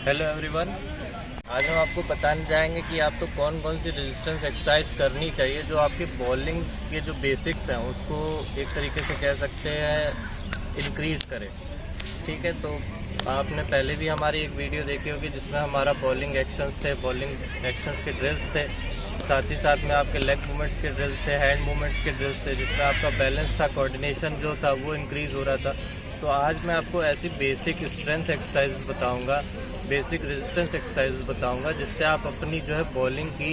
Hello everyone, आज हम आपको बताने जाएंगे कि आपको कौन कौन सी रेजिस्टेंस एक्सरसाइज करनी चाहिए जो आपकी बॉलिंग के जो बेसिक्स हैं उसको एक तरीके से कह सकते हैं इंक्रीज करे। ठीक है, तो आपने पहले भी हमारी एक वीडियो देखी होगी जिसमें हमारा बॉलिंग एक्शंस थे, बॉलिंग एक्शंस के ड्रिल्स थे, साथ ही साथ में आपके लेग मूवमेंट्स के ड्रिल्स थे, हैंड मूवमेंट्स के ड्रिल्स थे, जिसमें आपका बैलेंस था, कोऑर्डिनेशन जो था वो इंक्रीज हो रहा था। तो आज मैं आपको ऐसी बेसिक स्ट्रेंथ एक्सरसाइज बताऊंगा, बेसिक रेजिस्टेंस एक्सरसाइज बताऊंगा जिससे आप अपनी जो है बॉलिंग की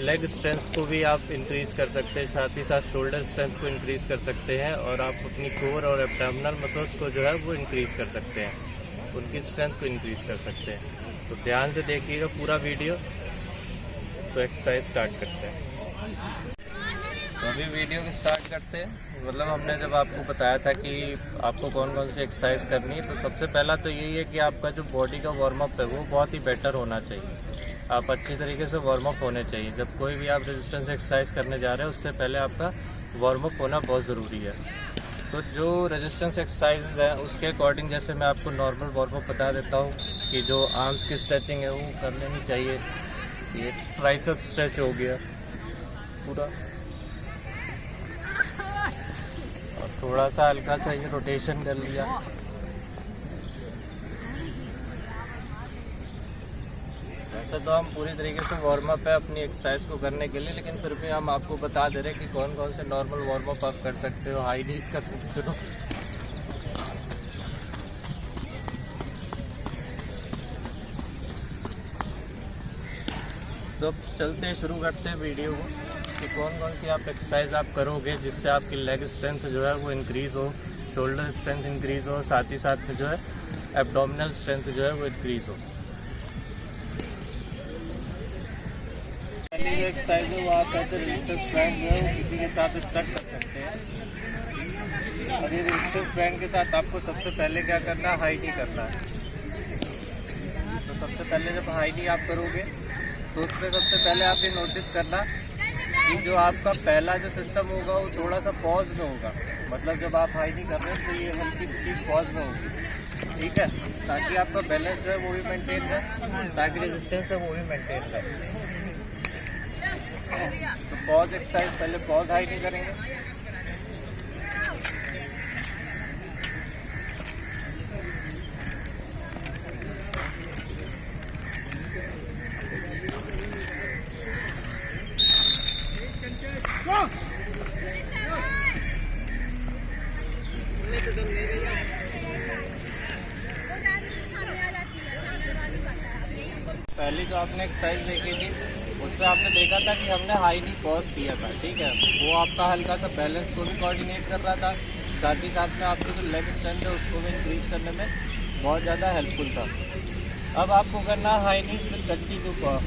लेग स्ट्रेंथ को भी आप इंक्रीज कर सकते हैं, साथ ही साथ शोल्डर स्ट्रेंथ को इंक्रीज कर सकते हैं और आप अपनी कोर और एब्डोमिनल मसल्स को जो है वो इंक्रीज कर सकते हैं, उनकी स्ट्रेंथ को इंक्रीज कर सकते हैं। तो ध्यान से देखिएगा पूरा वीडियो। तो एक्सरसाइज स्टार्ट करते हैं। तो अभी वीडियो को स्टार्ट करते हैं। मतलब हमने जब आपको बताया था कि आपको कौन कौन सी एक्सरसाइज करनी है, तो सबसे पहला तो यही है कि आपका जो बॉडी का वार्म अप है वो बहुत ही बेटर होना चाहिए। आप अच्छी तरीके से वार्म अप होने चाहिए। जब कोई भी आप रेजिस्टेंस एक्सरसाइज करने जा रहे हैं उससे पहले आपका वार्म अप होना बहुत ज़रूरी है। तो जो रेजिस्टेंस एक्सरसाइज है उसके अकॉर्डिंग जैसे मैं आपको नॉर्मल वार्म अप बता देता हूँ कि जो आर्म्स की स्ट्रेचिंग है वो कर लेनी चाहिए। ये ट्राइसेप स्ट्रेच हो गया पूरा, और थोड़ा सा हल्का सा ये रोटेशन कर लिया। वैसे तो हम पूरी तरीके से वार्म अप है अपनी एक्सरसाइज को करने के लिए, लेकिन फिर भी हम आपको बता दे रहे हैं कि कौन कौन से नॉर्मल वार्म अप आप कर सकते हो, हाई नीज कर सकते हो। तो चलते शुरू करते हैं वीडियो को कि कौन कौन सी आप एक्सरसाइज आप करोगे जिससे आपकी लेग स्ट्रेंथ जो है वो इंक्रीज़ हो, शोल्डर स्ट्रेंथ इंक्रीज़ हो, साथ ही साथ में जो है एब्डोमिनल स्ट्रेंथ जो है वो इंक्रीज़ हो। पहली जो एक्सरसाइज है वो आप ऐसे रेजिस्टेंस बैंड जो है वो किसी के साथ स्ट्रक कर सकते हैं। और ये रेजिस्टेंस बैंड के साथ आपको सबसे पहले क्या करना है, हाई नी करना है। तो सबसे पहले जब हाई नी आप करोगे तो उसमें सबसे पहले आप ये नोटिस करना कि जो आपका पहला जो सिस्टम होगा वो थोड़ा सा पॉज में होगा। मतलब जब आप हाई नहीं कर रहे हैं तो ये हल्की चीज़ पॉज में होगी, ठीक है, ताकि आपका बैलेंस जो है वो भी मेंटेन रहे, ताकि रेजिस्टेंस है वो भी मेंटेन रहे। तो पॉज एक्सरसाइज, पहले पॉज हाई नहीं करेंगे। पहली जो आपने एक्सरसाइज देखी थी उसमें आपने देखा था कि हमने हाई नी पॉज किया था, ठीक है। वो आपका हल्का सा बैलेंस को भी कोऑर्डिनेट कर रहा था, साथ ही साथ में आपकी जो लेग स्ट्रेंथ है उसको भी इंक्रीज करने में बहुत ज़्यादा हेल्पफुल था। अब आपको करना है high knees with continue pause,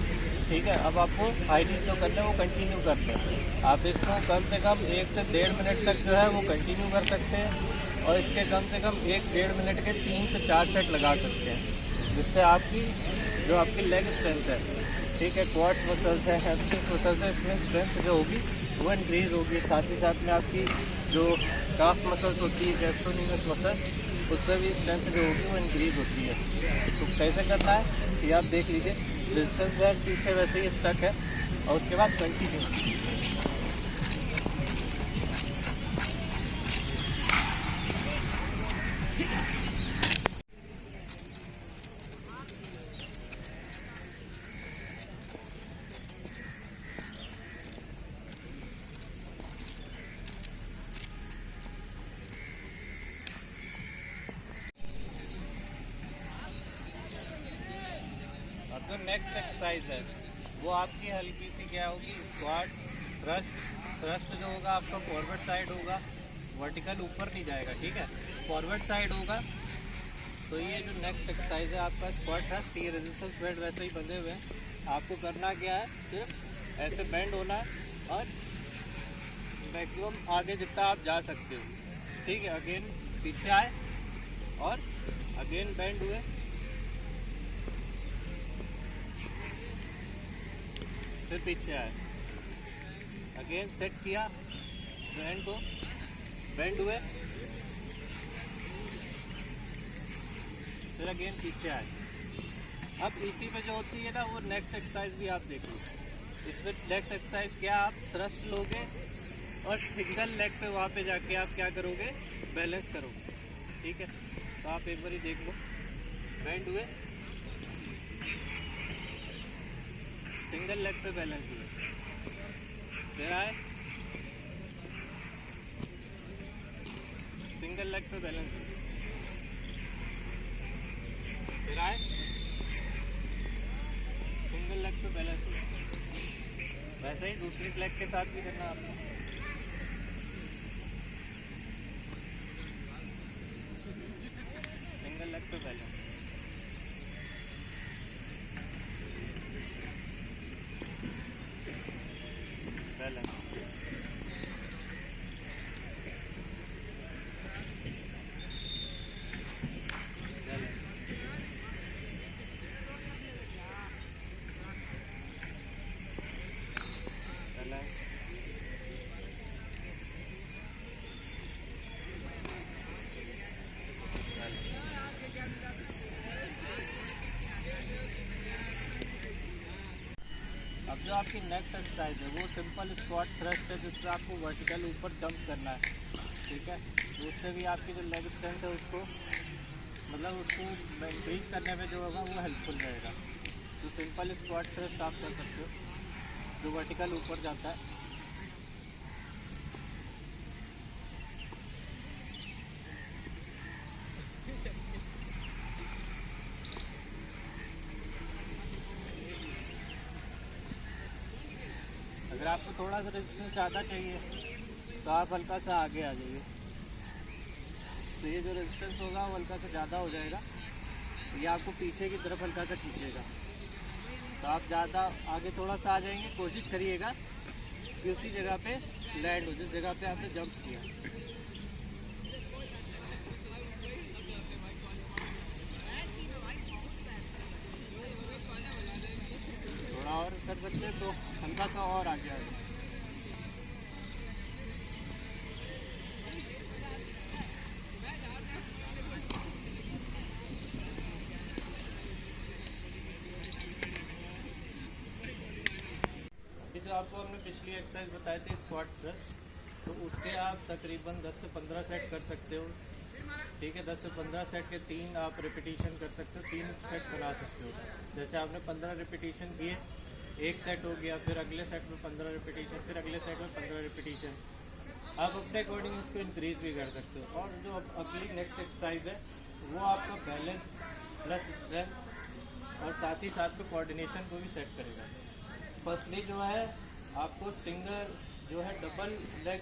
ठीक है। अब आपको हाई नीज जो करना है वो कंटिन्यू करते हैं। आप इसको कम से कम 1 से 1.5 मिनट तक जो है वो कंटिन्यू कर सकते हैं, और इसके कम से कम 1-1.5 मिनट के 3 से 4 सेट लगा सकते हैं, जिससे आपकी जो आपकी लेग स्ट्रेंथ है, ठीक है, क्वाड्स मसल्स है, हैमस्ट्रिंग्स मसल्स है, इसमें स्ट्रेंथ जो होगी वो इंक्रीज़ होगी। साथ ही साथ में आपकी जो काफ मसल्स होती है, गैस्ट्रोनिमस मसल्स, उसमें भी स्ट्रेंथ जो होगी वो इंक्रीज़ होती है। तो कैसे करना है ये आप देख लीजिए। रेजिस्टेंस बैंड पीछे वैसे ही स्टक है, और उसके बाद कंटिन्यू। जो नेक्स्ट एक्सरसाइज है वो आपकी हल्की सी क्या होगी, स्क्वाट थ्रस्ट। थ्रस्ट जो होगा आपका फॉरवर्ड साइड होगा, वर्टिकल ऊपर नहीं जाएगा, ठीक है, फॉरवर्ड साइड होगा। तो ये जो नेक्स्ट एक्सरसाइज है आपका स्क्वाट थ्रस्ट, ये रेजिस्टेंस बैंड वैसे ही बंधे हुए हैं। आपको करना क्या है, सिर्फ ऐसे बैंड होना है और मैक्सिमम आगे जितना आप जा सकते हो, ठीक है। अगेन पीछे आए और अगेन बैंड हुए, फिर पीछे आए, अगेन सेट किया बैंड को, बैंड हुए, फिर अगेन पीछे आए। अब इसी पे जो होती है ना वो नेक्स्ट एक्सरसाइज भी आप देख लो। इसमें नेक्स्ट एक्सरसाइज क्या, आप थ्रस्ट लोगे और सिंगल लेग पे वहाँ पे जाके आप क्या करोगे, बैलेंस करोगे। ठीक है, तो आप एक बार ही देख लो। बैंड हुए, सिंगल लेग पे बैलेंस हुए, फिर आए, सिंगल लेग पे बैलेंस हुए, फिर आए, सिंगल लेग पे बैलेंस हुए। वैसे ही दूसरी लेग के साथ भी करना आपको। सिंगल लेग पे बैलेंस, बैलेंस, बैलेंस, अब जो आपकी नेक्स्ट एक्सरसाइज है वो सिंपल स्क्वाट थ्रस्ट है, जिसमें आपको वर्टिकल ऊपर जंप करना है। ठीक है, तो उससे भी आपकी जो लेग स्ट्रेंथ है उसको मतलब उसको इंक्रीज करने में जो होगा वो हेल्पफुल रहेगा। तो सिंपल स्क्वाट थ्रस्ट आप कर सकते हो जो वर्टिकल ऊपर जाता है। अगर आपको थोड़ा सा रेजिस्टेंस ज़्यादा चाहिए तो आप हल्का सा आगे आ जाइए, तो ये जो रेजिस्टेंस होगा वो हल्का सा ज़्यादा हो जाएगा, तो ये आपको पीछे की तरफ हल्का सा खींचेगा। तो आप ज़्यादा आगे थोड़ा सा आ जाएंगे, कोशिश करिएगा कि उसी जगह पे लैंड हो जिस जगह पे आपने जंप किया। थोड़ा और कर सकते हैं तो हल्का सा और आगे आ जाए। ये जो आपको हमने पिछली एक्सरसाइज बताई थी स्क्वाट थ्रस्ट, तो उसके आप तकरीबन 10 से 15 सेट कर सकते हो। ठीक है, 10 से 15 सेट के 3 आप रिपीटिशन कर सकते हो, 3 सेट बना सकते हो। जैसे आपने 15 रिपीटिशन किए, एक सेट हो गया, फिर अगले सेट में 15 रिपीटिशन, फिर अगले सेट में 15 रिपीटिशन। आप अपने अकॉर्डिंग उसको इंक्रीज भी कर सकते हो। और जो अगली नेक्स्ट एक्सरसाइज है वो आपका बैलेंस प्लस स्ट्रेंथ और साथ ही साथ में कोऑर्डिनेशन को भी सेट करेगा। फर्स्टली जो है आपको सिंगल जो है डबल लेग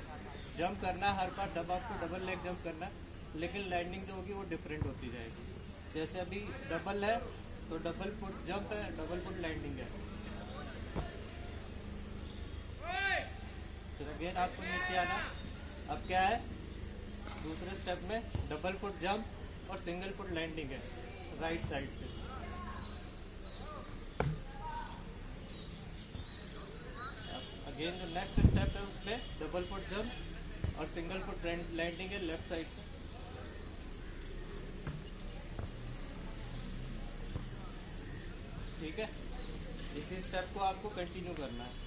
जंप करना है, हर बार आपको डबल लेग जंप करना है, लेकिन लैंडिंग जो होगी वो डिफरेंट होती जाएगी। जैसे अभी डबल है तो डबल फुट जंप है, डबल फुट लैंडिंग है। फिर अगेन आपको नीचे आना। अब क्या है, दूसरे स्टेप में डबल फुट जंप और सिंगल फुट लैंडिंग है राइट साइड से। अगेन जो नेक्स्ट स्टेप है उसमें डबल फुट जंप और सिंगल फुट लैंडिंग है लेफ्ट साइड से। ठीक है, इसी स्टेप को आपको कंटिन्यू करना है।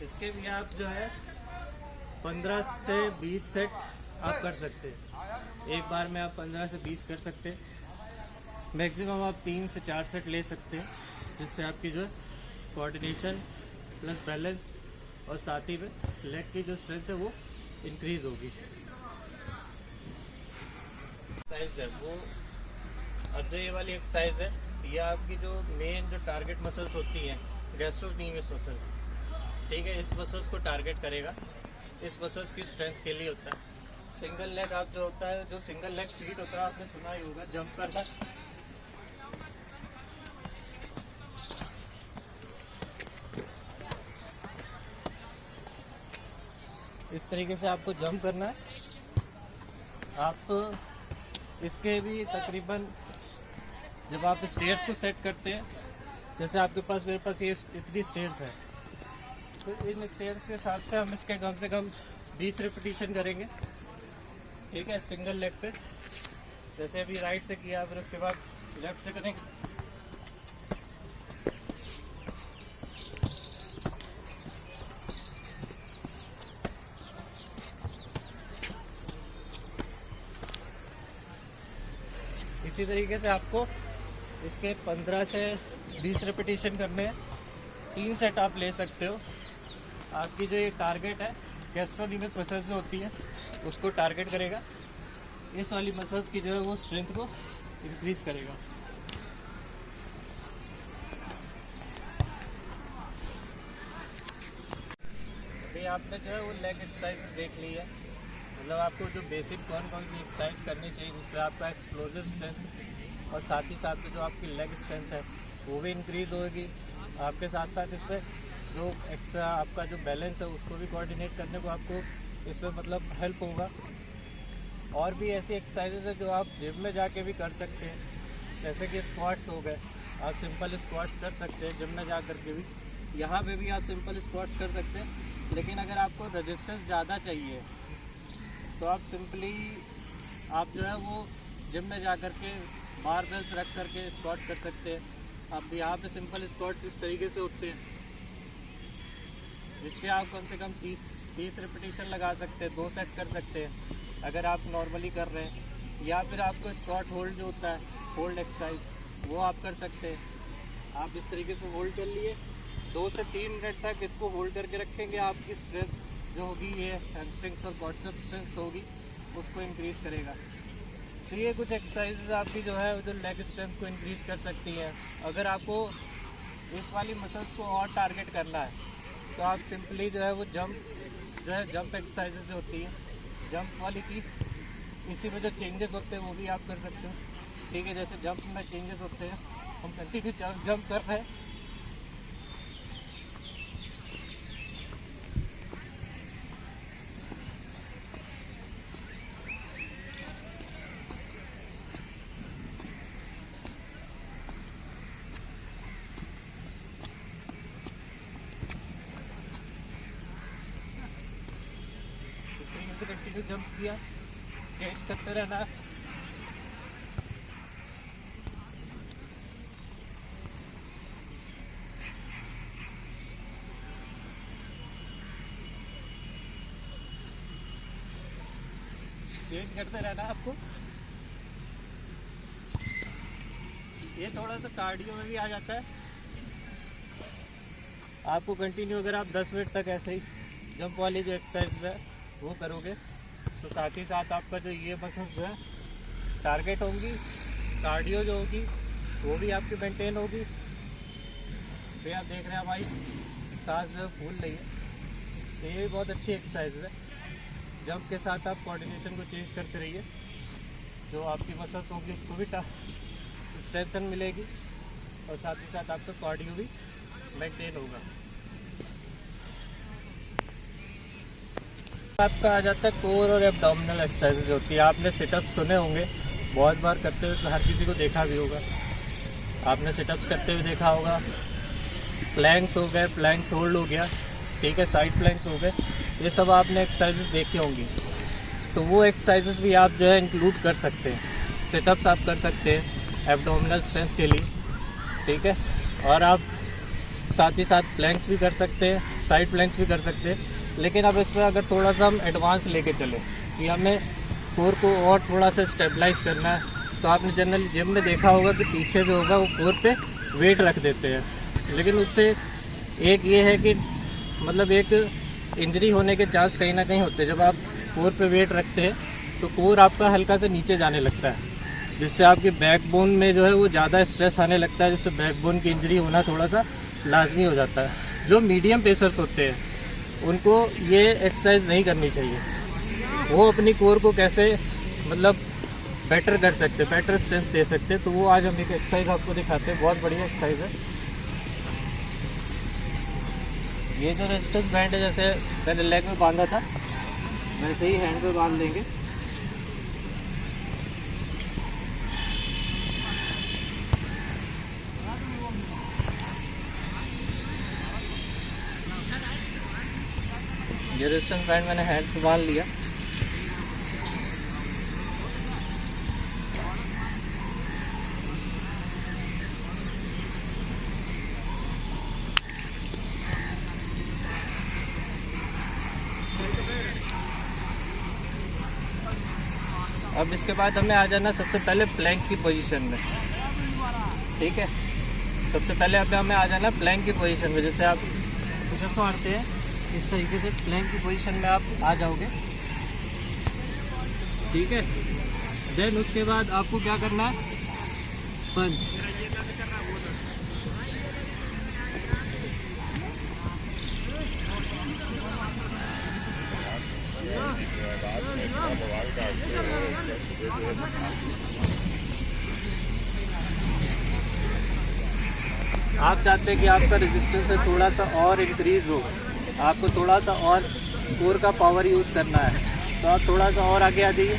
इसके भी आप जो है 15 से 20 सेट आप कर सकते हैं। एक बार में आप 15 से 20 कर सकते हैं। मैक्सिमम आप 3 से 4 सेट ले सकते हैं, जिससे आपकी जो कोऑर्डिनेशन प्लस बैलेंस और साथ ही में लेग की जो स्ट्रेंथ है वो इंक्रीज होगी। एक्सरसाइज है वो, अब जो ये वाली एक्सरसाइज है ये आपकी जो मेन जो टारगेट मसल्स होती हैं गैस्ट्रोक्नीमियस मसल, ठीक है, इस मसल्स को टारगेट करेगा। इस मसल्स की स्ट्रेंथ के लिए होता है। सिंगल लेग आप जो होता है, जो सिंगल लेग फीट होता है आपने सुना ही होगा, जंप करना। इस तरीके से आपको जंप करना है। आप इसके भी तकरीबन जब आप स्टेयर्स को सेट करते हैं, जैसे आपके पास मेरे पास ये इतनी स्टेयर्स है, तो इन स्टेयर्स के हिसाब से हम इसके कम से कम 20 रिपीटिशन करेंगे। ठीक है, सिंगल लेग पे। जैसे अभी राइट से किया, फिर उसके बाद लेफ्ट से करेंगे। इसी तरीके से आपको इसके 15 से 20 रिपीटिशन करने हैं। 3 सेट आप ले सकते हो। आपकी जो ये टारगेट है गैस्ट्रोनोमिक मसल्स जो होती है उसको टारगेट करेगा। इस वाली मसल्स की जो है वो स्ट्रेंथ को इंक्रीज करेगा। अभी आपने जो है वो लेग एक्सरसाइज देख ली है, मतलब आपको जो बेसिक कौन कौन सी एक्सरसाइज करनी चाहिए जिसमें आपका एक्सप्लोजिव स्ट्रेंथ और साथ ही साथ जो आपकी लेग स्ट्रेंथ है वो भी इंक्रीज होगी। आपके साथ साथ इसमें जो एक्स्ट्रा आपका जो बैलेंस है उसको भी कोऑर्डिनेट करने को आपको इसमें मतलब हेल्प होगा। और भी ऐसी एक्सरसाइजेज है जो आप जिम में जाके भी कर सकते हैं, जैसे कि स्क्वाट्स हो गए। आप सिंपल स्क्वाट्स कर सकते हैं जिम में जा कर के भी। यहाँ पे भी आप सिंपल स्क्वाट्स कर सकते हैं, लेकिन अगर आपको रेजिस्टेंस ज़्यादा चाहिए तो आप सिंपली आप जो है वो जिम में जा कर के बारबेल्स रख कर के स्क्वाट कर सकते हैं। आप यहाँ पे सिंपल स्क्वाट्स इस तरीके से उठते हैं, जिसके आप कम से कम 30 रिपीटिशन लगा सकते हैं, 2 सेट कर सकते हैं अगर आप नॉर्मली कर रहे हैं। या फिर आपको स्क्वाट होल्ड जो होता है, होल्ड एक्सरसाइज, वो आप कर सकते हैं। आप इस तरीके से होल्ड कर लिए, 2 से 3 मिनट तक इसको होल्ड करके रखेंगे। आपकी स्ट्रेंथ जो होगी ये हैमस्ट्रिंग्स और क्वाड्रिसेप्स स्ट्रेंथ होगी उसको इंक्रीज़ करेगा। तो ये कुछ एक्सरसाइजेज आपकी जो है जो लेग स्ट्रेंथ को इंक्रीज़ कर सकती हैं। अगर आपको इस वाली मसल्स को और टारगेट करना है तो आप सिंपली जो है वो जंप एक्सरसाइजेज जो होती हैं, जंप वाली की इसी में जो चेंजेस होते हैं वो भी आप कर सकते हो। ठीक है, जैसे जंप में चेंजेस होते हैं, हम कंटिन्यू जंप कर रहे हैं। कंटिन्यू जंप किया, चेंज करते रहना। चेंज करते रहना आपको। ये थोड़ा सा कार्डियो में भी आ जाता है। आपको कंटिन्यू अगर आप 10 मिनट तक ऐसे ही जंप वाली जो एक्सरसाइज है वो करोगे तो साथ ही साथ आपका जो ये मसल्स जो है टारगेट होंगी, कार्डियो जो होगी वो भी आपकी मेंटेन होगी। तो आप देख रहे हैं भाई सांस जो फूल रही है, तो ये भी बहुत अच्छी एक्सरसाइज है। जंप के साथ आप कोऑर्डिनेशन को चेंज करते रहिए, जो आपकी मसल्स होगी उसको भी स्ट्रेंथन मिलेगी और साथ ही साथ आपका कार्डियो भी मेंटेन होगा। आपका आ जाता है कोर और एब्डोमिनल एक्सरसाइजेज होती है। आपने सिटअप्स सुने होंगे, बहुत बार करते हुए तो हर किसी को देखा भी होगा। आपने सिटअप्स करते हुए देखा होगा, प्लैंक्स हो गए, प्लैंक्स होल्ड हो गया, ठीक है, साइड प्लैंक्स हो गए, ये सब आपने एक्सरसाइजेज देखी होंगी। तो वो एक्सरसाइजेज भी आप जो है इंक्लूड कर सकते हैं। सिटअप्स आप कर सकते हैं एब्डोमिनल स्ट्रेंथ के लिए, ठीक है, और आप साथ ही साथ प्लैंक्स भी कर सकते हैं, साइड प्लैंक्स भी कर सकते हैं। लेकिन अब इसमें अगर थोड़ा सा हम एडवांस लेके चले कि हमें कोर को और थोड़ा सा स्टेबलाइज करना है, तो आपने जनरली जिम में देखा होगा कि पीछे जो होगा वो कोर पे वेट रख देते हैं। लेकिन उससे एक ये है कि मतलब एक इंजरी होने के चांस कहीं ना कहीं होते हैं। जब आप कोर पे वेट रखते हैं तो कोर आपका हल्का से नीचे जाने लगता है, जिससे आपकी बैकबोन में जो है वो ज़्यादा स्ट्रेस आने लगता है, जिससे बैकबोन की इंजरी होना थोड़ा सा लाजमी हो जाता है। जो मीडियम पेसर्स होते हैं उनको ये एक्सरसाइज नहीं करनी चाहिए। वो अपनी कोर को कैसे मतलब बेटर कर सकते, बेटर स्ट्रेंथ दे सकते, तो वो आज हम एक एक्सरसाइज आपको दिखाते हैं। बहुत बढ़िया एक्सरसाइज है ये। जो रेजिस्टेंस बैंड है जैसे मैंने लेग में बांधा था, वैसे ही हैंड पे बांध लेंगे। ये रेजिस्टेंस बैंड मैंने हैंड पे बांध लिया। अब इसके बाद हमें आ जाना सबसे पहले प्लैंक की पोजीशन में। ठीक है, सबसे पहले हमें आ जाना प्लैंक की पोजीशन में। जैसे आप पुशअप्स मारते हैं इस तरीके से प्लैंक की पोजीशन में आप आ जाओगे। ठीक है, देन उसके बाद आपको क्या करना है, पंच। आप चाहते हैं कि आपका रेजिस्टेंस है थोड़ा सा और इंक्रीज़ हो, आपको थोड़ा सा और कोर का पावर यूज़ करना है, तो आप थोड़ा सा और आगे आ जाइए,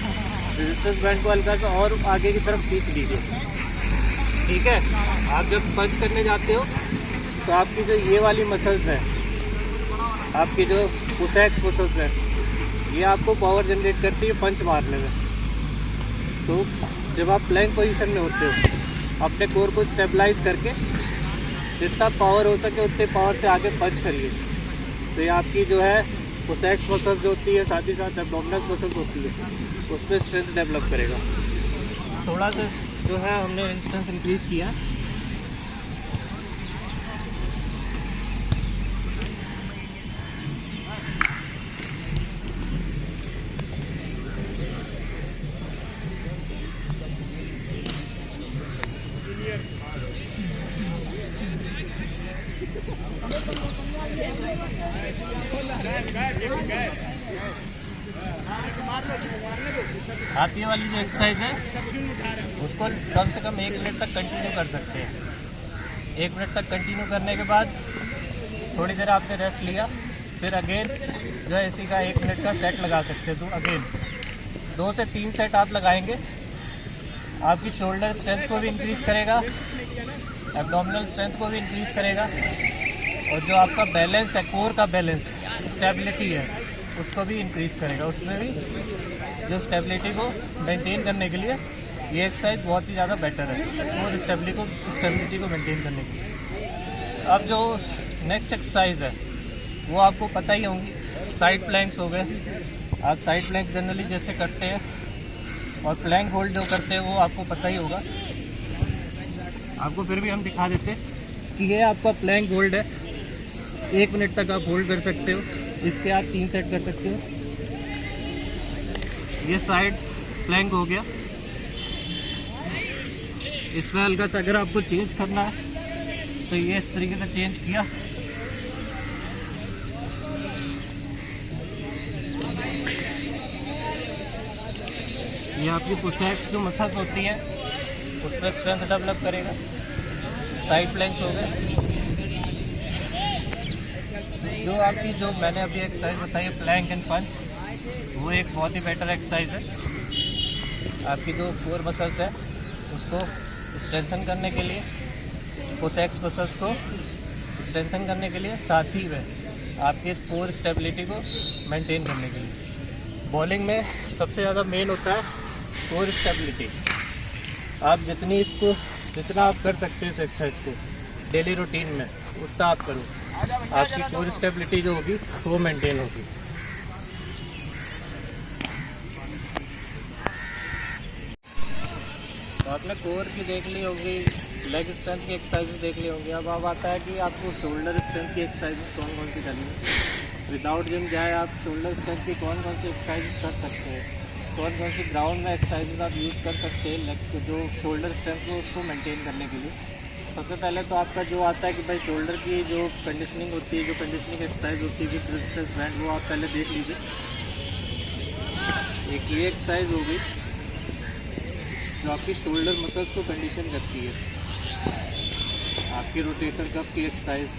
रेजिस्टेंस बैंड को हल्का सा और आगे की तरफ खींच लीजिए। ठीक है, आप जब पंच करने जाते हो तो आपकी जो ये वाली मसल्स हैं, आपकी जो पुशैक्स मसल्स हैं, ये आपको पावर जनरेट करती है पंच मारने में। तो जब आप प्लैंक पोजीशन में होते हो, अपने कोर को स्टेबलाइज करके जितना पावर हो सके उतने पावर से आगे पंच करिए। तो ये आपकी जो है पुशैक्स मसल्स जो होती है, साथ ही साथ एब्डोमिनल मसल्स होती है, उसमें स्ट्रेंथ डेवलप करेगा। थोड़ा सा जो है हमने रेजिस्टेंस इंक्रीज किया। आप ये वाली जो एक्सरसाइज है उसको कम से कम 1 मिनट तक कंटिन्यू कर सकते हैं। 1 मिनट तक कंटिन्यू करने के बाद थोड़ी देर आपने रेस्ट लिया, फिर अगेन जो है इसी का 1 मिनट का सेट लगा सकते हैं। तो अगेन 2 से 3 सेट आप लगाएंगे, आपकी शोल्डर स्ट्रेंथ को भी इंक्रीज़ करेगा, एब्डोमिनल स्ट्रेंथ को भी इंक्रीज़ करेगा, और जो आपका बैलेंस है, कोर का बैलेंस, स्टेबिलिटी है, उसको भी इंक्रीज़ करेगा। उसमें भी जो स्टेबिलिटी को मेंटेन करने के लिए ये एक्सरसाइज बहुत ही ज़्यादा बेटर है, और स्टेबिलिटी को मेंटेन करने के लिए। अब जो नेक्स्ट एक्सरसाइज है वो आपको पता ही होंगी, साइड प्लैंक्स हो गए। आप साइड प्लैंक्स जनरली जैसे करते हैं, और प्लैंक होल्ड जो करते हैं वो आपको पता ही होगा। आपको फिर भी हम दिखा देते हैं कि ये आपका प्लैंक होल्ड है। 1 मिनट तक आप होल्ड कर सकते हो, इसके आप 3 सेट कर सकते हो। ये साइड प्लैंक हो गया। इसमें हल्का सा अगर आपको चेंज करना है तो ये इस तरीके से चेंज किया, ये आपकी पुशैक्स जो मसल्स होती है उस पर स्ट्रेंथ डेवलप करेगा। साइड प्लैंक्स हो गए। जो आपकी जो मैंने अभी एक्सरसाइज बताई है प्लैंक एंड पंच, वो एक बहुत ही बेटर एक्सरसाइज है। आपकी जो कोर मसल्स है उसको स्ट्रेंथन करने के लिए, पुशैक्स मसल्स को स्ट्रेंथन करने के लिए, साथ ही में आपके कोर स्टेबिलिटी को मेंटेन करने के लिए। बॉलिंग में सबसे ज़्यादा मेन होता है कोर स्टेबिलिटी। आप जितना आप कर सकते हो इस एक्सरसाइज को डेली रूटीन में, उतना आप करो, आपकी कोर स्टेबिलिटी जो होगी वो मेंटेन होगी। तो आपने कोर की देख ली होगी, लेग स्ट्रेंथ की एक्सरसाइजेस देख ली होंगी। अब आता है कि आपको शोल्डर स्ट्रेंथ की एक्सरसाइजेस कौन कौन सी करनी है। विदाउट जिम जाए आप शोल्डर स्ट्रेंथ की कौन कौन सी एक्सरसाइजेस कर सकते हैं, कौन कौन सी ग्राउंड में एक्सरसाइजेस आप यूज़ कर सकते हैं लेग जो शोल्डर स्ट्रेंथ को उसको मेंटेन करने के लिए। सबसे पहले तो आपका जो आता है कि भाई शोल्डर की जो कंडीशनिंग होती है, जो कंडीशनिंग एक्सरसाइज होती है विद रेजिस्टेंस बैंड, वो आप पहले देख लीजिए। एक ये एक्सरसाइज होगी जो आपकी शोल्डर मसल्स को कंडीशन करती है। आपकी रोटेटर कफ की एक्सरसाइज,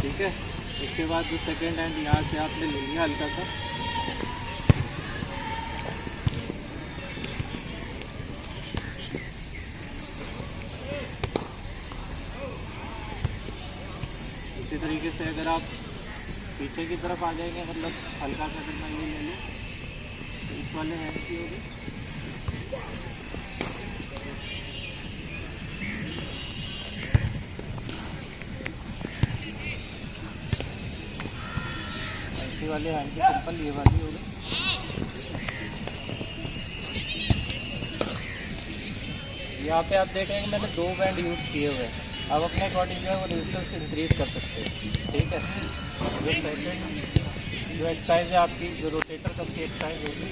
ठीक है। इसके बाद जो सेकेंड हैंड यहाँ से आपने ले लिया हल्का सा, इसी तरीके से अगर आप पीछे की तरफ आ जाएंगे, मतलब हल्का सा करना ये ले लो, तो इस वाले हैंड की होगी। इसी वाले हैंड की सिंपल ये वाली होगी। यहाँ पे आप देख रहे हैं कि मैंने 2 बैंड यूज़ किए हुए हैं। अब अपने अकॉर्डिंग जो है वो रेजिस्टेंस इंक्रीज़ कर सकते हैं, ठीक है। जो सेकेंड जो एक्सरसाइज है आपकी, जो रोटेटर कप की एक्सरसाइज होगी,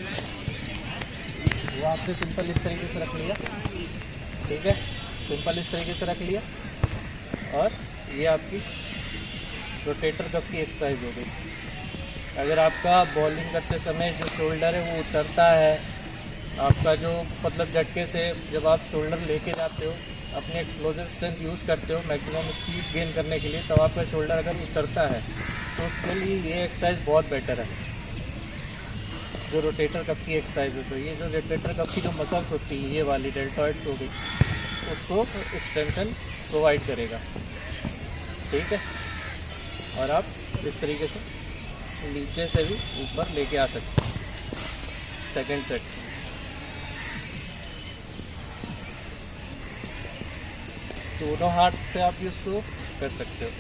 वो आपने सिंपल इस तरीके से रख लिया, ठीक है। सिंपल इस तरीके से रख लिया, और ये आपकी रोटेटर कप की एक्सरसाइज हो गई। अगर आपका बॉलिंग करते समय जो शोल्डर है वो उतरता है, आपका जो मतलब झटके से जब आप शोल्डर लेके जाते हो, अपनी एक्सप्लोजिव स्ट्रेंथ यूज़ करते हो मैक्सिमम स्पीड गेन करने के लिए, तब आपका शोल्डर अगर उतरता है तो उसके लिए ये एक्सरसाइज बहुत बेटर है, जो रोटेटर कप की एक्सरसाइज होती है। ये जो रोटेटर कप की जो मसल्स होती हैं, ये वाली डेल्टॉइड्स हो गई, उसको स्ट्रेंथन प्रोवाइड करेगा, ठीक है। और आप इस तरीके से नीचे से भी ऊपर लेके आ सकते हैं। सेकेंड सेट दोनों हाथ से आप इसको कर सकते हो।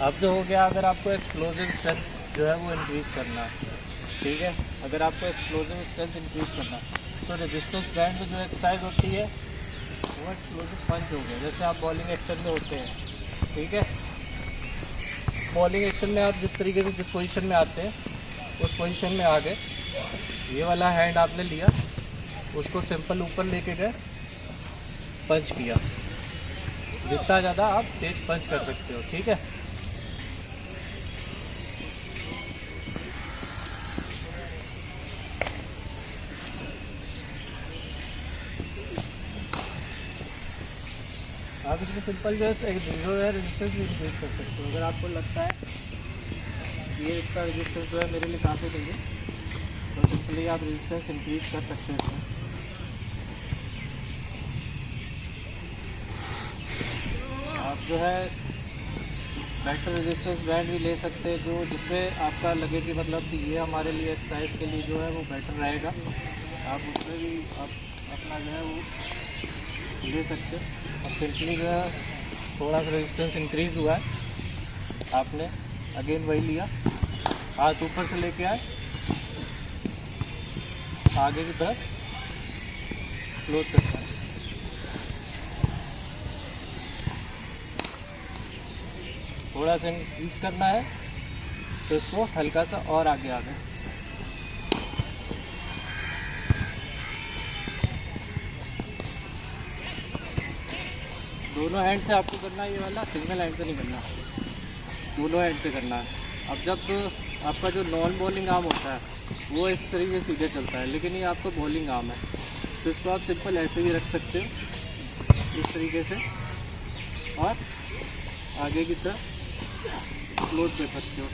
अब जो हो गया, अगर आपको एक्सप्लोजिव स्ट्रेंथ जो है वो इंक्रीज़ करना है, ठीक है। अगर आपको एक्सप्लोजिव स्ट्रेंथ इंक्रीज़ करना है तो रेजिस्टेंस बैंड में जो एक्सरसाइज होती है वो एक्सप्लोजिव पंच हो गया। जैसे आप बॉलिंग एक्शन में होते हैं, ठीक है। बॉलिंग एक्शन में आप जिस तरीके से जिस पोजीशन में आते हैं उस पोजीशन में आ गए, ये वाला हैंड आपने लिया, उसको सिंपल ऊपर लेके गए, पंच किया। जितना ज़्यादा आप तेज पंच कर सकते हो, ठीक है। आप इसमें सिंपल जस्ट एक जो है रेजिस्टेंस इंक्रीज कर सकते हो। अगर आपको लगता है ये इसका रेजिस्टेंस जो है मेरे लिए काफ़ी नहीं है, तो इसलिए आप रेजिस्टेंस इंक्रीज कर सकते हैं। आप जो है बेटर रेजिस्टेंस बैंड भी ले सकते हैं, जो जिसमें आपका लगे कि मतलब कि ये हमारे लिए एक्सरसाइज के लिए जो है वो बेटर रहेगा। आप उसमें भी आप अपना जो है वो ले सकते हो। और सिंपली जो है थोड़ा सा रेजिस्टेंस इंक्रीज़ हुआ है, आपने अगेन वही लिया, हाथ ऊपर से लेके आए, आगे की तरफ क्लोज करता है। थोड़ा सा इंक्रीज करना है तो इसको हल्का सा और आगे आ गए। दोनों हैंड से आपको करना है, ये वाला सिंगल हैंड से नहीं करना, दोनों हैंड से करना है। अब जब आपका जो नॉन बॉलिंग आर्म होता है वो इस तरीके से सीधे चलता है, लेकिन ये आपका बॉलिंग आर्म है, तो इसको आप सिंपल ऐसे भी रख सकते हो इस तरीके से, और आगे की तरफ क्लोज कर सकते हो।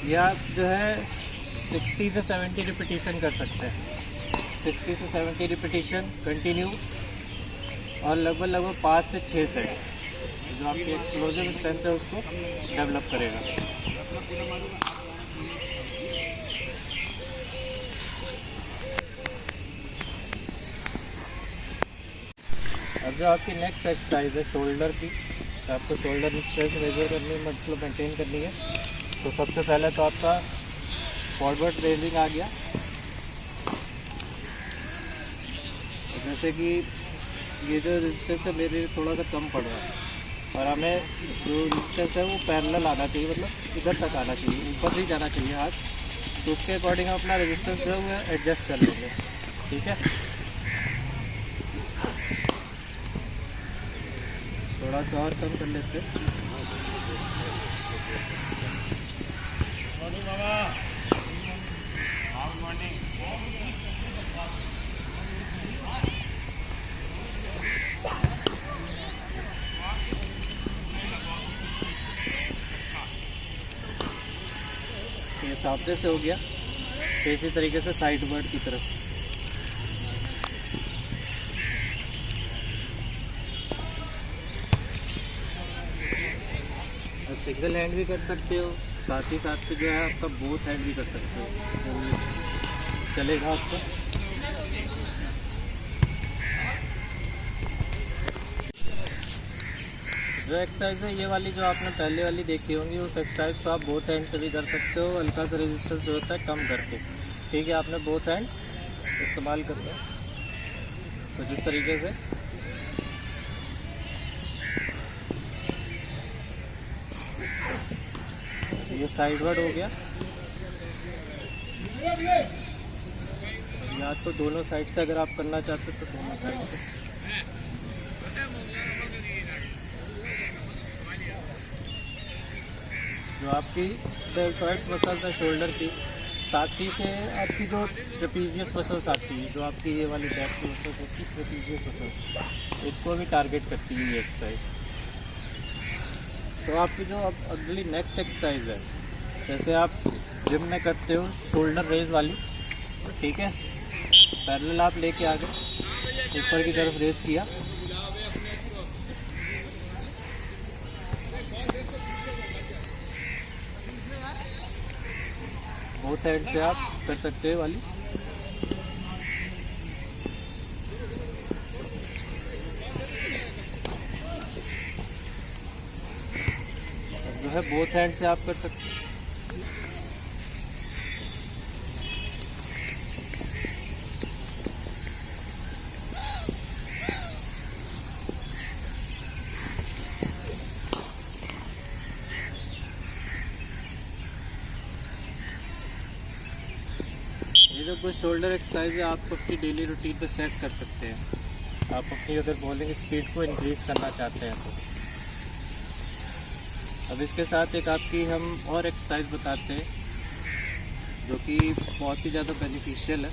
या आप जो है 60 से 70 रिपीटिशन कर सकते हैं। 60 से 70 रिपीटिशन कंटिन्यू, और लगभग 5 से 6 सेट, जो आपकी एक्सप्लोजिव स्ट्रेंथ है उसको डेवलप करेगा। अब जो आपकी नेक्स्ट एक्सरसाइज है शोल्डर की, तो आपको शोल्डर स्ट्रेंथ मेजर करनी है, मतलब मेंटेन करनी है। तो सबसे पहले तो आपका फॉरवर्ड रेजिंग आ गया, जैसे कि ये जो रेजिस्टेंस है मेरे थोड़ा सा कम पड़ रहा है, और हमें जो रेजिस्टेंस है वो पैरेलल आना चाहिए, मतलब इधर तक आना चाहिए, ऊपर नहीं जाना चाहिए हाथ, तो उसके अकॉर्डिंग अपना रेजिस्टेंस जो है वो एडजस्ट कर लेंगे। ठीक है, थोड़ा सा और कम कर लेते हैं। ये सामने से हो गया, तो इसी तरीके से साइड वर्ड की तरफ। सिंगल हैंड भी कर सकते हो, साथ ही साथ जो है आपका बोथ हैंड भी कर सकते हो, चलेगा आपका। जो एक्सरसाइज है ये वाली जो आपने पहले वाली देखी होंगी, उस एक्सरसाइज को आप बोथ हैंड से भी कर सकते हो, हल्का सा रेजिस्टेंस जो होता है कम करके। ठीक है, आपने बोथ हैंड इस्तेमाल करते हैं तो जिस तरीके से ये साइड वर्ड हो गया, या तो दोनों साइड से अगर आप करना चाहते हो तो दोनों साइड से। जो आपकी डेल्टॉइड्स मसल्स है शोल्डर की, साथ ही से आपकी जो ट्रेपीजियस मसल्स आती है, जो आपकी ये वाली बैक की मसल्स होती है ट्रेपीजियस मसल्स, इसको भी टारगेट करती है ये एक्सरसाइज। तो आपकी जो अब अगली नेक्स्ट एक्सरसाइज है, जैसे आप जिम में करते हो शोल्डर रेज वाली, ठीक है, पैरेलल आप लेके आ गए, ऊपर की तरफ रेज किया, बोथ साइड से आप कर सकते हो वाली। जो है बोथ हैंड से आप कर सकते हैं। ये जो कुछ शोल्डर एक्सरसाइज है आपको अपनी डेली रूटीन पे सेट कर सकते हैं, आप अपनी अगर बॉलिंग स्पीड को इंक्रीज करना चाहते हैं तो। अब इसके साथ एक आपकी हम और एक्सरसाइज बताते हैं जो कि बहुत ही ज़्यादा बेनिफिशियल है।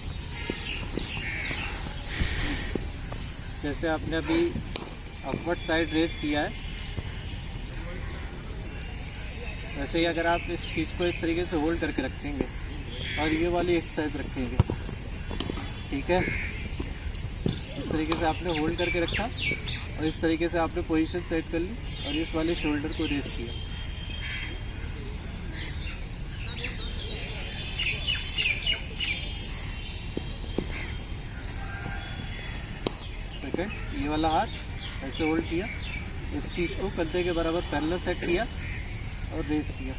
जैसे आपने अभी अपवर्ड साइड रेस किया है, वैसे ही अगर आप इस चीज़ को इस तरीके से होल्ड करके रखेंगे और ये वाली एक्सरसाइज रखेंगे, ठीक है, इस तरीके से आपने होल्ड करके रखा और इस तरीके से आपने पोजीशन सेट कर ली और इस वाले शोल्डर को रेस किया। ठीक है, ये वाला हाथ ऐसे होल्ड किया, इस चीज़ को कंधे के बराबर पैरेलल सेट किया और रेस किया।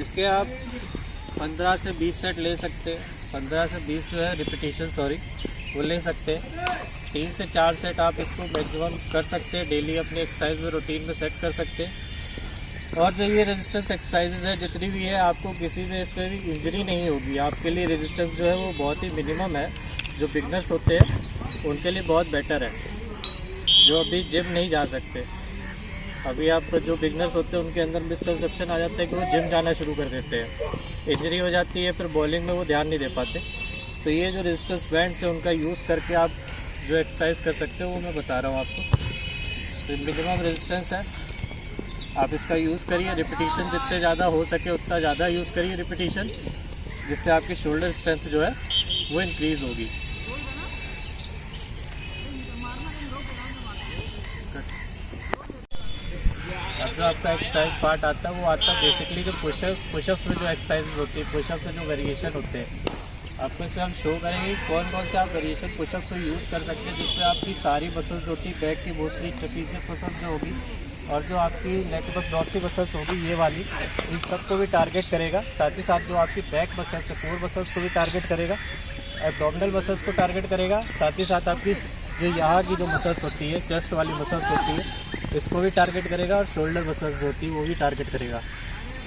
इसके आप 15 से 20 सेट ले सकते हैं, 15 से 20 जो है रिपीटेशन वो ले सकते हैं। 3 से 4 सेट आप इसको मैक्सिमम कर सकते हैं, डेली अपनी एक्सरसाइज में रूटीन में सेट कर सकते हैं। और जो ये रेजिस्टेंस एक्सरसाइजेज है जितनी भी है, आपको किसी में इसमें भी इंजरी नहीं होगी। आपके लिए रेजिस्टेंस जो है वो बहुत ही मिनिमम है, जो बिगनर्स होते हैं उनके लिए बहुत बेटर है, जो अभी जिम नहीं जा सकते। अभी आप जो बिगनर्स होते हैं उनके अंदर मिसकंसेप्शन आ जाता है कि वो जिम जाना शुरू कर देते हैं, इंजरी हो जाती है, फिर बॉलिंग में वो ध्यान नहीं दे पाते। तो ये जो रेजिस्टेंस बैंड्स है उनका यूज़ करके आप जो एक्सरसाइज कर सकते हो वो मैं बता रहा हूँ आपको। तो मिनिमम रेजिस्टेंस है, आप इसका यूज़ करिए, रिपीटिशन जितने ज़्यादा हो सके उतना ज़्यादा यूज़ करिए रिपीटिशन, जिससे आपकी शोल्डर स्ट्रेंथ जो है वो इंक्रीज़ होगी। अब जो आपका एक्सरसाइज पार्ट आता है वो आता है बेसिकली जो पुशअप्स में जो एक्सरसाइज होती है, पुशअप्स में जो वेरिएशन होते हैं, आपको इसमें हम शो करेंगे कौन कौन से आप वेरिएशन पुशअप्स को यूज़ कर सकते हैं, जिसमें आपकी सारी मसल्स होती है, बैक की मोस्टली ट्रेपीजियस मसल्स जो होगी और जो आपकी लेटरल डॉर्सी मसल्स होगी ये वाली, इन सबको भी टारगेट करेगा। साथ ही साथ जो आपकी बैक मसल्स है, कोर मसल्स को भी टारगेट करेगा, एब्डोमिनल मसल्स को टारगेट करेगा, साथ ही साथ आपकी जो यहाँ की जो मसल्स होती है, चेस्ट वाली मसल्स होती है, इसको भी टारगेट करेगा और शोल्डर मसल्स जो होती है वो भी टारगेट करेगा।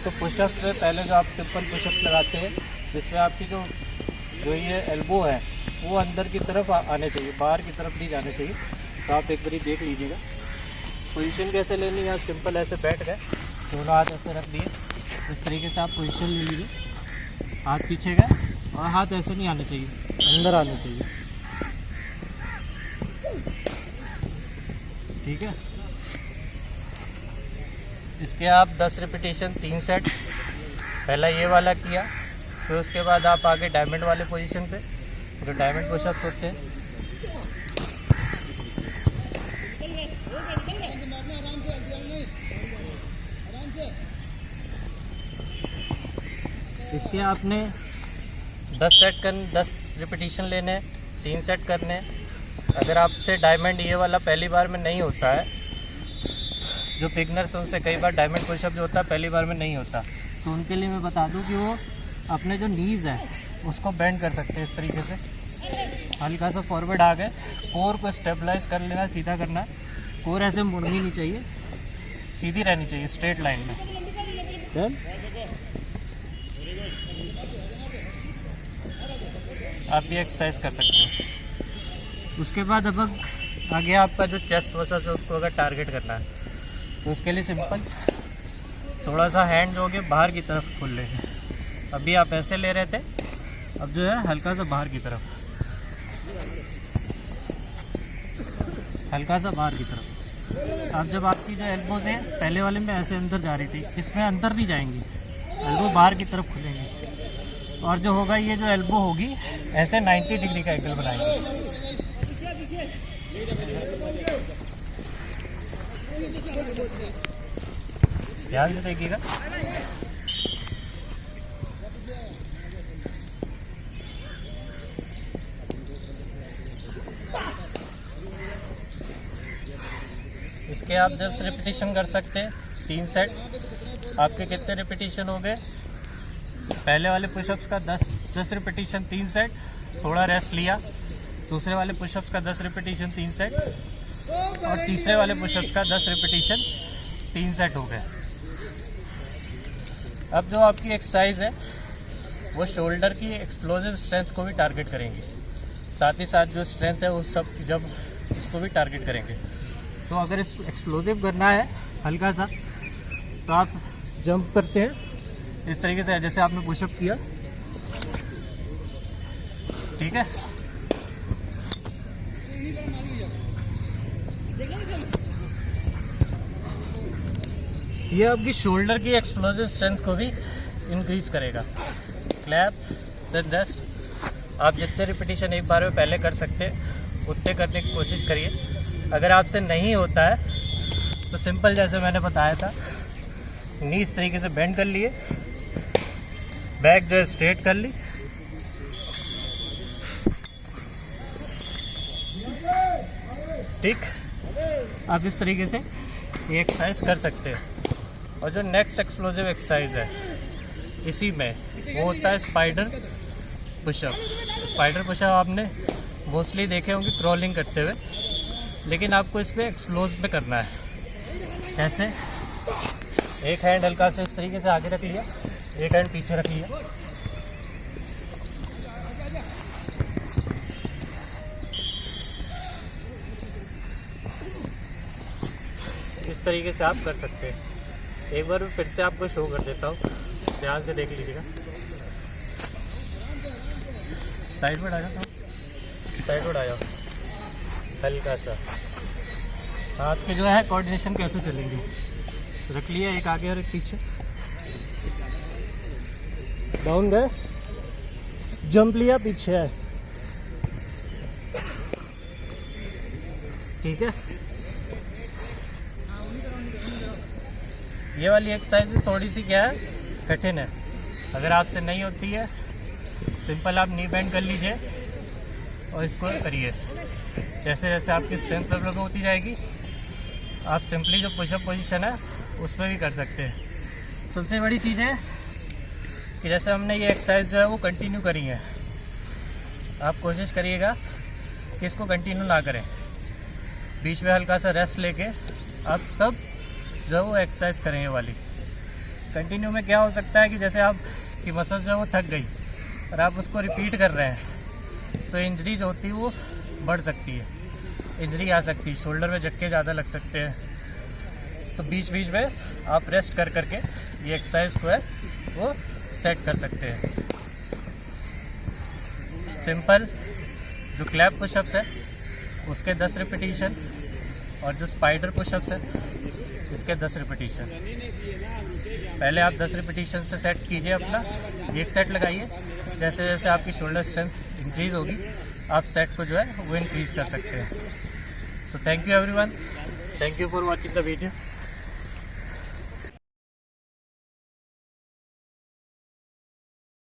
तो पुशअप्स में पहले जो आप सिंपल पुशअप्स लगाते हैं, जिसमें आपकी जो ये एल्बो है वो अंदर की तरफ आने चाहिए, बाहर की तरफ नहीं जाने चाहिए। तो आप एक बारी देख लीजिएगा पोजीशन कैसे लेनी है। आप सिंपल ऐसे बैठ गए, दोनों हाथ ऐसे रख दिए, इस तरीके से आप पोजीशन ले लीजिए, हाथ पीछे गए और हाथ ऐसे नहीं आने चाहिए, अंदर आने चाहिए, ठीक है। इसके आप 10 रिपीटेशन 3 सेट, पहला ये वाला किया, फिर उसके बाद आप आगे डायमंड वाले पोजीशन पे, जो डायमंड पुशअप्स होते हैं, इसके आपने 10 रिपीटेशन लेने हैं, 3 सेट करने हैं। अगर आपसे डायमंड ये वाला पहली बार में नहीं होता है, जो बिगनर्स हैं उनसे कई बार डायमंड पुशअप जो होता है पहली बार में नहीं होता, तो उनके लिए मैं बता दूं कि वो अपने जो नीज़ है उसको बेंड कर सकते हैं इस तरीके से, हल्का सा फॉरवर्ड आ गए, कोर को स्टेबलाइज कर लेना, सीधा करना है, कोर ऐसे मुड़नी नहीं चाहिए, सीधी रहनी चाहिए स्ट्रेट लाइन में। देन आप ये एक्सरसाइज कर सकते हैं। उसके बाद अब आगे आपका जो चेस्ट मसल्स है उसको अगर टारगेट करना है, तो उसके लिए सिंपल थोड़ा सा हैंड जो होगे बाहर की तरफ खोल लेंगे। अभी आप ऐसे ले रहे थे, अब जो है हल्का सा बाहर की तरफ, हल्का सा बाहर की तरफ। अब जब आपकी जो एल्बोज है पहले वाले में ऐसे अंदर जा रही थी, इसमें अंदर नहीं जाएंगी, एल्बो बाहर की तरफ खुलेंगे, और जो होगा ये जो एल्बो होगी ऐसे 90 डिग्री का एंगल बनाएंगे। ध्यान से देखिएगा। इसके आप 10 रिपीटेशन कर सकते हैं, 3 सेट। आपके कितने रिपीटेशन हो गए? पहले वाले पुशअप्स का 10 रिपीटेशन 3 सेट, थोड़ा रेस्ट लिया। दूसरे वाले पुशअप्स का 10 रिपीटेशन 3 सेट, और तीसरे वाले पुशअप्स का 10 रिपीटेशन 3 सेट हो गए। अब जो आपकी एक्सरसाइज है वो शोल्डर की एक्सप्लोजिव स्ट्रेंथ को भी टारगेट करेंगे, साथ ही साथ जो स्ट्रेंथ है उस सब जब उसको भी टारगेट करेंगे। तो अगर इस एक्सप्लोजिव करना है हल्का सा, तो आप जंप करते हैं इस तरीके से, जैसे आपने पुशअप किया, ठीक है। ये आपकी शोल्डर की एक्सप्लोजिव स्ट्रेंथ को भी इंक्रीज करेगा। Clap then rest. आप जितने रिपीटेशन एक बार में पहले कर सकते हैं उतने करने की कोशिश करिए। अगर आपसे नहीं होता है तो सिंपल जैसे मैंने बताया था, नी इस तरीके से बेंड कर लिए, बैक जो है स्ट्रेट कर ली, ठीक। आप इस तरीके से ये एक्सरसाइज कर सकते हैं। और जो नेक्स्ट एक्सप्लोजिव एक्सरसाइज है इसी में वो होता है स्पाइडर पुशअप। स्पाइडर पुशअप आपने मोस्टली देखे होंगे क्रॉलिंग करते हुए, लेकिन आपको इस पर एक्सप्लोज में करना है। ऐसे एक हैंड हल्का से इस तरीके से आगे रख लिया, एक हैंड पीछे रख लिया, इस तरीके से आप कर सकते हैं। एक बार फिर से आपको शो कर देता हूँ, ध्यान से देख लीजिएगा। साइड में डालो, साइड में डालो, हल्का सा हाथ के जो है कोऑर्डिनेशन कैसे चलेंगे, रख लिया एक आगे और एक पीछे, डाउन गए, जंप लिया, पीछे है, ठीक है। ये वाली एक्सरसाइज थोड़ी सी क्या है, कठिन है। अगर आपसे नहीं होती है, सिंपल आप नी बेंड कर लीजिए और इसको करिए। जैसे जैसे आपकी स्ट्रेंथ डेवलप होती जाएगी, आप सिंपली जो पुशअप पोजीशन है उसमें भी कर सकते हैं। सबसे बड़ी चीज़ है कि जैसे हमने ये एक्सरसाइज जो है वो कंटिन्यू करी है, आप कोशिश करिएगा कि इसको कंटिन्यू ना करें। बीच में हल्का सा रेस्ट लेके आप तब जो है वो एक्सरसाइज करें ये वाली। कंटिन्यू में क्या हो सकता है कि जैसे आप की मसल्स जो है वो थक गई और आप उसको रिपीट कर रहे हैं तो इंजरी जो होती है वो बढ़ सकती है, इंजरी आ सकती है, शोल्डर में झटके ज़्यादा लग सकते हैं। तो बीच बीच में आप रेस्ट कर करके ये एक्सरसाइज को है वो सेट कर सकते हैं। सिंपल जो क्लैप पुशअप्स है उसके 10 रिपीटिशन और जो स्पाइडर पुशअप्स है इसके 10 रिपीटिशन। पहले आप 10 रिपीटिशन से सेट कीजिए अपना, एक सेट लगाइए। जैसे जैसे आपकी शोल्डर स्ट्रेंथ इंक्रीज होगी आप सेट को जो है वो इंक्रीज कर सकते हैं। So thank you everyone, thank you for watching the video.